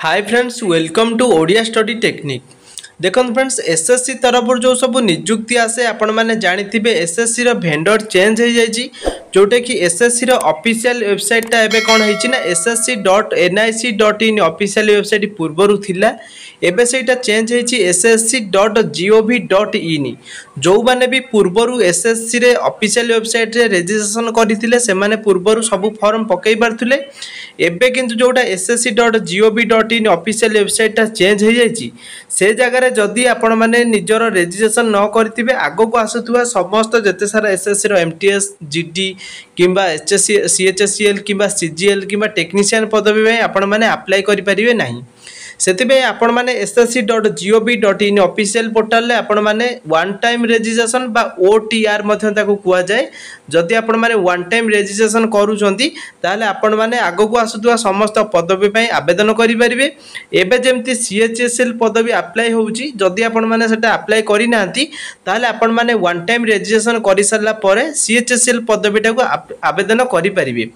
Hi friends welcome to Odia study technique. देखो friends SSC तरफ जो सब निजुक्ति आसे आपण मैंने जानिथिबे एसएससी रो भेंडर चेंज हो जाइए जोटा कि एसएससी रो ऑफिशियल वेबसाइट टा एबे कोन होइछि ना ssc.nic.in ऑफिशियल वेबसाइट पूर्वरु थिला एबे सेटा चेंज होइछि ssc.gov.in। जो माने भी पूर्वरु एसएससी रे ऑफिशियल वेबसाइट रे रजिस्ट्रेशन करथिले से माने पूर्वरु सब फॉर्म पकई पारथुले एबे किंतु जोटा ssc.gov.in ऑफिशियल वेबसाइट टा चेंज हो जाइछि से जगह जदि आपण मैंने निजर रेजिस्ट्रेशन न करेंगे आग को आसुवा समस्त जिते सारा एसएससी एमटीएस जीडी किंबा एचएससी सीएचएससीएल किंबा सीजीएल किंबा टेक्नीशियन पदवी आपण मैंने अप्लाई करें ना से आपण मैंने ssc.gov.in ऑफिशियल पोर्टल रे आपण मैंने वन टाइम रेजिस्ट्रेशन बा ओटीआर कहुए जदि आपण मैंने वन टाइम रेजिस्ट्रेशन करूछंती ताले आपण मैंने आग को आसुवा समस्त पदवी पई आवेदन करें। एबे जेमती सीएचएसएल पदवी अप्लाई होउची जदि आपण मैंने सेटा अप्लाई करि नांती ताले आपण मैंने वन टाइम रेजिस्ट्रेशन करि सरला परे सीएचएसएल पदवीटा को आवेदन करि परिबे।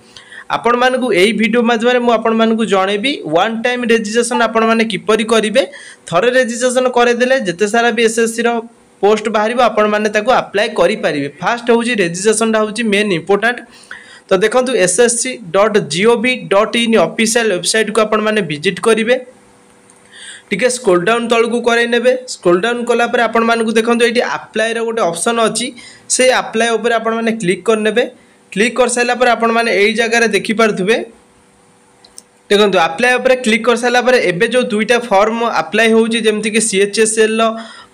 आपण मानकु एई वीडियो माध्यम मु आपण मानकु जणेबी वन टाइम रेजिस्ट्रेशन आपण माने किपरि करिवे। थरे रेजिस्ट्रेशन करे देले जते सारा भी एसएससी रो पोस्ट बाहरिबो आपण माने ताको अप्लाई करि परिबे। फास्ट होउची रेजिस्ट्रेशन दा होउची मेन इंपोर्टेंट। तो देखंतु ssc.gov.in ऑफिशियल वेबसाइट को आपण माने विजिट करिवे। टिके स्क्रॉल डाउन तळ को करे नेबे। स्क्रॉल डाउन कला पर आपण मानकु देखंतु एठी अप्लाई रो गोटे ऑप्शन अछि से अप्लाई ऊपर आपण माने क्लिक कर नेबे। क्लिक कर सारा पर आपण माने एई जगह देखि पारथुबे। देखो अप्लाई उपर क्लिक कर सारा पर एबे जो दुईटा फॉर्म अप्लाई होउची जेमति कि सीएचएसएल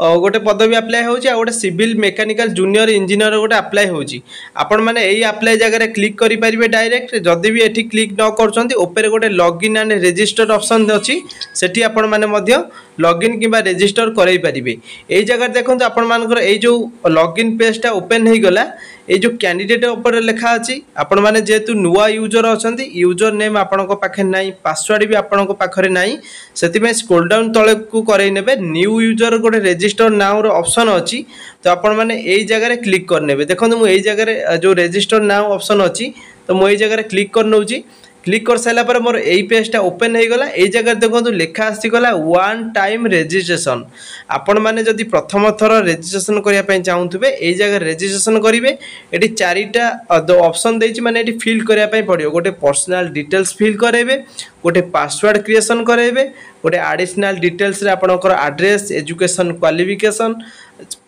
गोटे पदवी अप्लाई होउची आ गोटे सिविल मेकानिकल जूनियर इंजीनियर गोटे अप्लाई होउची। आपण माने एई अप्लाई जगह क्लिक करि परिबे डायरेक्ट। जदि भी एठी क्लिक न करछंती ऊपर गोटे लॉगिन एंड रजिस्टर ऑप्शन अछि सेठी आपण माने मध्य लॉगिन किबा रजिस्टर करई परिबे। एई जगह देखंतु आपण मानकर एई जो लॉगिन पेज टा ओपन हेई गला ए जो कैंडिडेट ऊपर लिखा अछि आपण माने जेतु नुवा यूजर अछंती यूजर नेम आपण को पाखे नाही पासवर्ड भी आपण को पाखरे नाही सेति में स्क्रॉल डाउन तळे को करई नेबे। न्यू यूजर गोटे रजिस्टर नाउ रो ऑप्शन अछि तो आपण माने एई जगह रे क्लिक कर नेबे। देखंतु मु एई जगह रे जो रजिस्टर नाउ ऑप्शन अछि तो मु एई जगह रे क्लिक कर नउची। क्लिक कर सारा पर मोर एई पेजटा ओपन हो गला। एई जगह देखंतु लेखा आसी गला वन टाइम रेजिस्ट्रेशन। आपण माने जदि प्रथम थर रेजिस्ट्रेशन करिया पय चाहुथबे एई जगह रेजिस्ट्रेशन करिवे। एटी चारिटा ऑप्शन देछि माने एटी फिल करिया पय पडियो। गोटे पर्सनल डिटेल्स फिल करेबे, गोटे पासवर्ड क्रिएशन करेबे, गोटे एडिशनल डिटेल्स रे आपनकर एड्रेस एजुकेशन क्वालिफिकेशन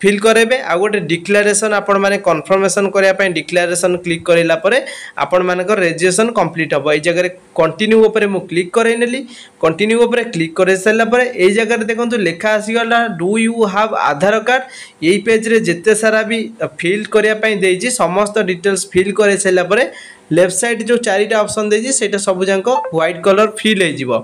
फिल करेबे आ गोटे डिक्लेरेशन आपण माने कन्फर्मेशन करिया पय डिक्लेरेशन क्लिक करिला परे आपण मानकर रेजिस्ट्रेशन कंप्लीट हबो। एई जगह कंटिन्यू ऊपर मु क्लिक करे नेली। कंटिन्यू ऊपर क्लिक करे सला परे एई जगह देखंतु लेखा आसी गला do you have Aadhaar card. AE page रे जत्ते सारा भी फिल करिया पय देछि समस्त डिटेल्स फिल करे सला परे लेफ्ट साइड जो चारिटा ऑप्शन देछि सेटा सब जांको व्हाइट कलर फिल हे जिवो।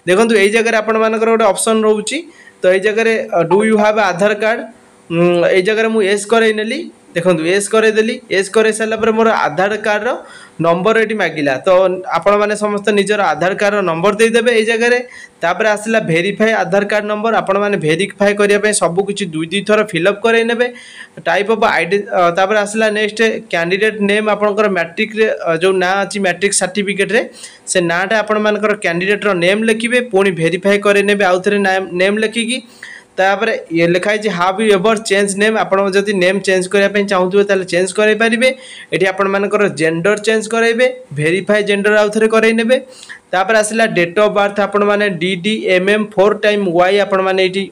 देखंतु एई जगह आपण मानकर गोटे ऑप्शन रहउची तो एई जगह do you have Aadhaar card एई जगह मु एस करे नेली। देखंतु एस करे देली। एस करे सला पर मोर आधार कार्ड रो नंबर एटी मागिला तो आपण माने समस्त निजर आधार कार्ड रो नंबर दे देबे। एई जगह रे तापर आसिला वेरीफाई आधार कार्ड नंबर आपण माने वेरीफाई करिया पय सब किछि दुई दुई थर फिल अप करे नेबे। टाइप ऑफ आईडी तापर आसिला नेक्स्ट कैंडिडेट नेम आपनकर मैट्रिक रे जो ना अछि मैट्रिक सर्टिफिकेट रे से नाटा आपण मानकर कैंडिडेट रो नेम लिखिबे पुनी वेरीफाई करे नेबे आउथरे नेम लिखिकी तापर ये लिखाई जे have you ever change name आपण जदि नेम चेंज करिया पय चाहुथबे ताले चेंज करै परिबे। एठी आपण मानकर जेंडर चेंज करैबे वेरीफाई जेंडर आउथरे करै नेबे। तापर आसिला डेट ऑफ बर्थ आपण माने DDMM 4 टाइम y आपण माने एठी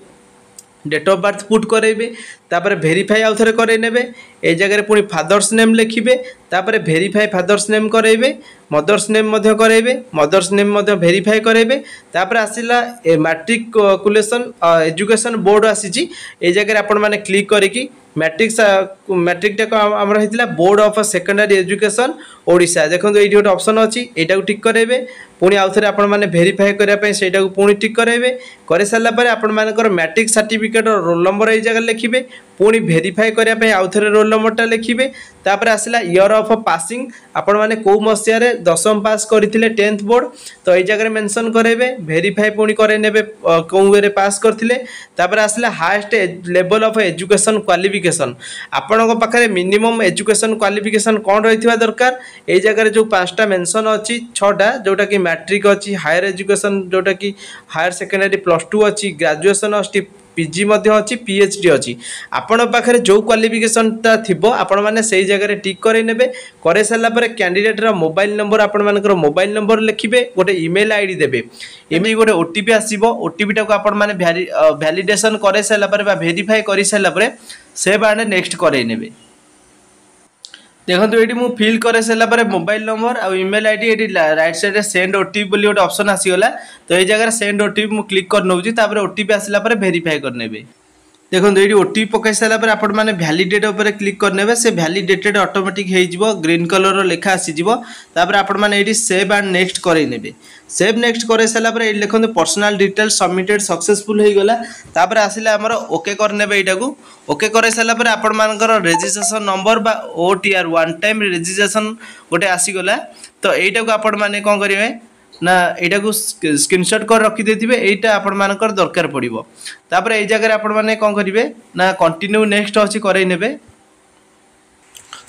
डेट ऑफ बर्थ पुट करेबे। तापर वेरीफाई आउथरे करै नेबे। ए जगह पुनी फादर्स नेम लिखिबे तापर वेरीफाई फादर्स नेम करेबे। मदर्स नेम मध्य करेबे। मदर्स नेम मध्य वेरीफाई करेबे। तापर आसिला मैट्रिकुलेशन एजुकेशन बोर्ड आसीची ए जगह आपण माने क्लिक करिकी मैट्रिक टा हमर हेतिला board of secondary education Odisha. देखंतु एठी गोटे ऑप्शन अछि एटा को टिक करेबे। पुनी आउथरे आपण माने वेरीफाई करिया पय सेटा को पुनी टिक करेबे। करे साला परे आपण मानकर मैट्रिक सर्टिफिकेट रोल नंबर ए जगह लिखिबे पुणी भेरीफाई करने आउ थे रोल नंबरटा लिखिए तापर आसला इयर ऑफ पासिंग आपण मैंने कौ मसीह दशम पास करते 10th बोर्ड तो ये जगह मेंशन करेंगे भेरीफाई पुणी करे कौ वे पास करते तापर आसला highest level of education qualification आपण पाखे मिनिमम एजुकेशन क्वालिफिकेशन कौन रही दरकार ये जगह जो 5टा मेंशन अच्छी 6टा जोटा कि मैट्रिक अच्छी हायर एजुकेशन जोटा कि हायर सेकेंडरी +2 अच्छी ग्रेजुएशन अच्छी पीजी अच्छी पीएचडी अच्छी आपण पाखे जो क्वालिफिकेशनटा थिबो आपण माने सही जगह टिक करे नेबे करे सारा पर कैंडिडेटर मोबाइल नंबर आपण मानकर मोबाइल नंबर लिखिबे गोटे ईमेल आईडी देबे इमे गोटे ओटीपी आसीबो ओटीपी टाको आपण माने वैलिडेशन करे सारा पर बा वेरीफाई करि सारा पर सेव आने नेक्स्ट करे नेबे देखो ये मुझे फिल कर सारापर मोबाइल नंबर आ ईमेल आईडी ये राइट साइड सेंड ओटीपी बोली गोटे ऑप्शन आसीगला तो ये जगह सेंड ओटीपी मुझे क्लिक कर नौची ओटीपी आसला वेरीफाई करने देखो ये ओटीपी पकई सारापर आपण मैंने भैलीडेट उपर क्लिक करने से भैलीडेटेड ऑटोमेटिक हो ग्रीन कलर लेखा आसीजिवो तापर आपण मैंने ये सेव एंड नेक्स्ट करे सेव नेक्स्ट करे सारापर ये लिखते पर्सनल डिटेल्स सबमिटेड सक्सेसफुल हो गला तापर आसिला हमर ओके करने एटा को ओके करे सारापर आपण मानकर रजिस्ट्रेशन नंबर बा ओटीआर वन टाइम रजिस्ट्रेशन गोटे आसीगला तो यहीटा को आपण मैंने कौन करेंगे ना यहाँ को स्क्रीनशॉट कर रखी देथिबे एटा आपण मानकर दरकार पड़िबो तापर ए जगह आपण माने कोन करिवे ना कंटिन्यू नेक्स्ट अछि करै नेबे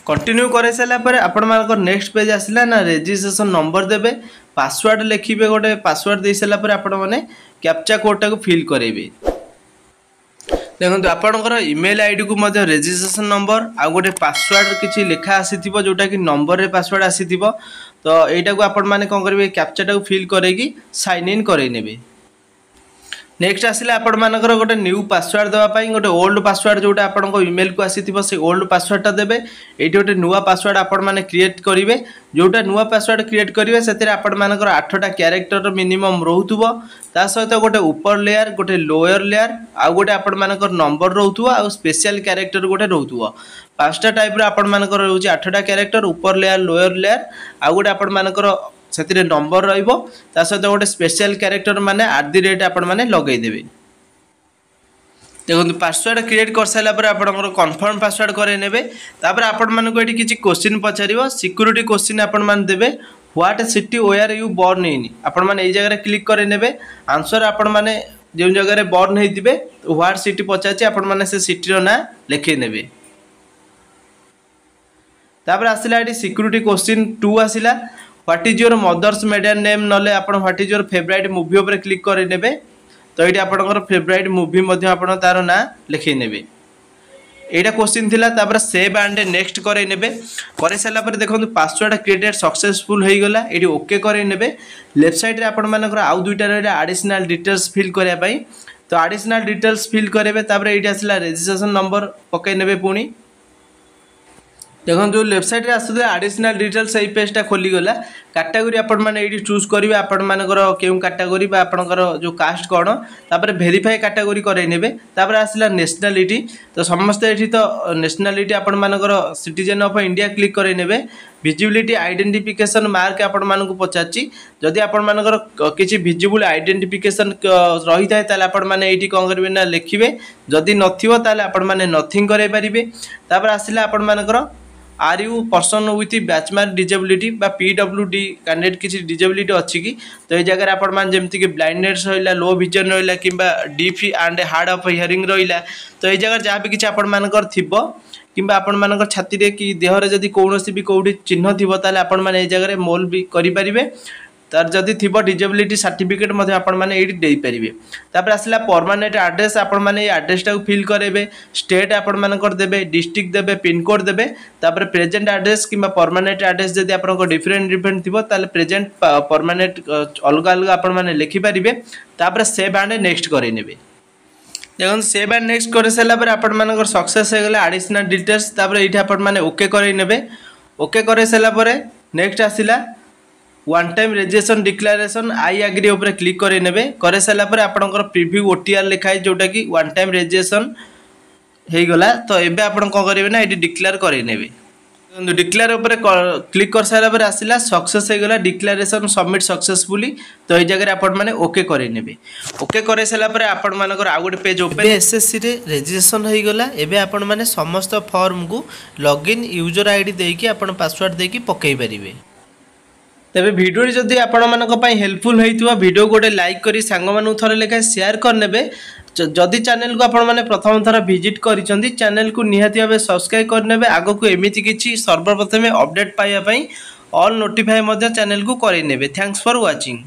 कंटिन्यू करे साला पर आपण मानकर नेक्स्ट पेज आसिला ना रजिस्ट्रेशन नंबर देबे पासवर्ड लिखिबे गोटे पासवर्ड दे साला पर आपण माने कैप्चा कोड टा को फिल करेबे देखो आपणकर ईमेल आईडी को मध्य रजिस्ट्रेशन नंबर आ गोटे पासवर्ड किसी लेखा आसीथिबो जोटा कि नंबर रे पासवर्ड आसीथिबो तो एटा को आपण माने कोन करबे कैप्चा टा को फिल करेगी साइन इन करे नेबे नेक्स्ट आसिला आपण मानकर गोटे न्यू पासवर्ड देवा पई गोटे ओल्ड पासवर्ड जोटा आपण को ईमेल को आसीथिबो से ओल्ड पासवर्ड टा देबे एटी गोटे नुवा पासवर्ड आपण माने क्रिएट करिवे जोटा नुवा पासवर्ड क्रिएट करिवे सेतिर आपण मानकर 8टा कैरेक्टर मिनिमम रहउथुबो ता सहित गोटे ऊपर लेयर गोटे लोअर लेयर आ गोटे आपण मानकर नंबर रहउथुबो आ स्पेशल कैरेक्टर गोटे रहउथुबो 5टा टाइप रो आपण मानकर रहउची 8टा कैरेक्टर ऊपर लेयर लोअर लेयर आ गोटे आपण मानकर से नंबर रहिबो ता सहित गोटे स्पेशल कैरेक्टर माने @ आपण माने लगै देबे देखो पासवर्ड क्रिएट कर सारा पर आपन कन्फर्म पासवर्ड करे नेबे तापर आपण माने को एठी किछि क्वेश्चन पचारिबो सिक्योरिटी क्वेश्चन आपण माने देबे what city where you born in आपण माने एई जगह क्लिक करे नेबे आंसर आपण माने जे जगह रे बोर्न हेतिबे व्हाट सिटी पचाछि आपण माने से सिटी रो ना लिखि नेबे तापर आसिला एठी सिक्योरिटी क्वेश्चन 2 आसिला what is your mother's maiden name नले आपण what is your favourite movie ऊपर क्लिक करे नेबे तो ये आपंकर फेवरेट मूवी आप तार ना लिखे नेबे एटा क्वेश्चन थिला तापर सेव एंड नेक्स्ट करे नेबे करे साला पर देखो पासवर्ड क्रिएटेड सक्सेसफुल हो गला एटी ओके करे नेबे लेफ्ट साइड रे आपण मानकर आउ दुईटा रहिला एडिशनल डिटेल्स फिल करया पई तो एडिशनल डिटेल्स फिल करेबे तापर एटी आसला रजिस्ट्रेशन नंबर पके नेबे पुणी देखो जो लेफ्ट साइड रे आसुले एडिशनल डिटेल्स एई पेजटा खोली गला कैटेगरी आपण माने एटी चूज करिवे आपण मानकर केउ कैटेगरी बा आपनकर जो कास्ट कोन तापर वेरीफाई कैटेगरी करे नेबे तापर आसला नेशनलिटी तो समस्त एठी तो नेशनलिटी आपण मानकर सिटीजन ऑफ इंडिया क्लिक करे नेबे विजिबिलिटी आइडेंटिफिकेशन मार्क आपण मानकु पचाची जदि आपण मानकर किछि विजिबल आइडेंटिफिकेशन रही थाए ताले आपण माने एठी कोन करबे ना लिखिबे जदि नथिबो ताले आपण माने नथिंग करे परिबे तापर आसला आपण मानकर are you person with benchmark disability बा पीडब्ल्यूडी कैंडिडेट किसी डिजेबिलिटी अच्छी कि तो ये जगह आपण मान जेमती कि ब्लाइंडनेस रहिला लो विजन रहिला किंबा deaf and hard of hearing रहिला तो ये जगह जहाँ भी किसी आपण मानकर थिबो किंबा आपण मानकर छाती रे कि देह रे जदी कोनोसी भी कोउडी चिन्ह थिबो ताले आपण माने ए जगह रे मोल भी करि परिबे तार जदि थिबो डिजेबिलिटी सर्टिफिकेट मध्ये आपण माने एडी देई परिबे तापर आसला परमानेंट एड्रेस आपण माने ए एड्रेस टा फिल करेबे स्टेट आपण मानकर देबे डिस्ट्रिक्ट देबे पिन कोड देबे तापर प्रेजेंट एड्रेस किंबा परमानेंट एड्रेस जदि आपनको डिफरेंट थिबो ताले प्रेजेंट परमानेंट अलग अलग आपण माने लिखि परिबे तापर सेव एंड नेक्स्ट करि नेबे देखो सेव एंड नेक्स्ट करे सारा पर आपण मानकर सक्सेस हो गला एडिशनल डिटेल्स तापर एठी आपण माने ओके करि नेबे ओके करे सारा पर नेक्स्ट आसिला one time registration declaration I agree ऊपर क्लिक करे नेबे करे सारा पर आपनकर प्रीव्यू ओटीआर लिखाई जोटा कि वन टाइम रजिस्ट्रेशन हो गला तो एबे आपण को करिवे ना एटी डिक्लेयर करे नेबे डिक्लेयर ऊपर क्लिक कर सारा पर आसला सक्सेस हो गला डिक्लेरेशन सबमिट सक्सेसफुली। तो ये जगह आपण मैंने ओके करे ओके करे सारा पर आपण मानकर आउ गोटे पेज ओपन एसएससी रे रजिस्ट्रेशन हो गला। एबे आपण माने समस्त फॉर्म को लॉगिन यूजर आईडी देकी आपण पासवर्ड देकी पकई परिबे। तेबे वीडियो जदि आपण मानक पई हेल्पफुल होइतबा वीडियो गोटे लाइक करी सांग मानु थरे लेखा शेयर करनेबे। जदि चैनल को आपण माने प्रथम थर विजिट करिसंती चैनल को निहाती भाबे सब्सक्राइब करनेबे। आगो को एमिति किछि सर्वप्रथमे अपडेट पाइबा पई ऑल नोटिफाई मध्य चैनल को करै नेबे। Thanks for watching.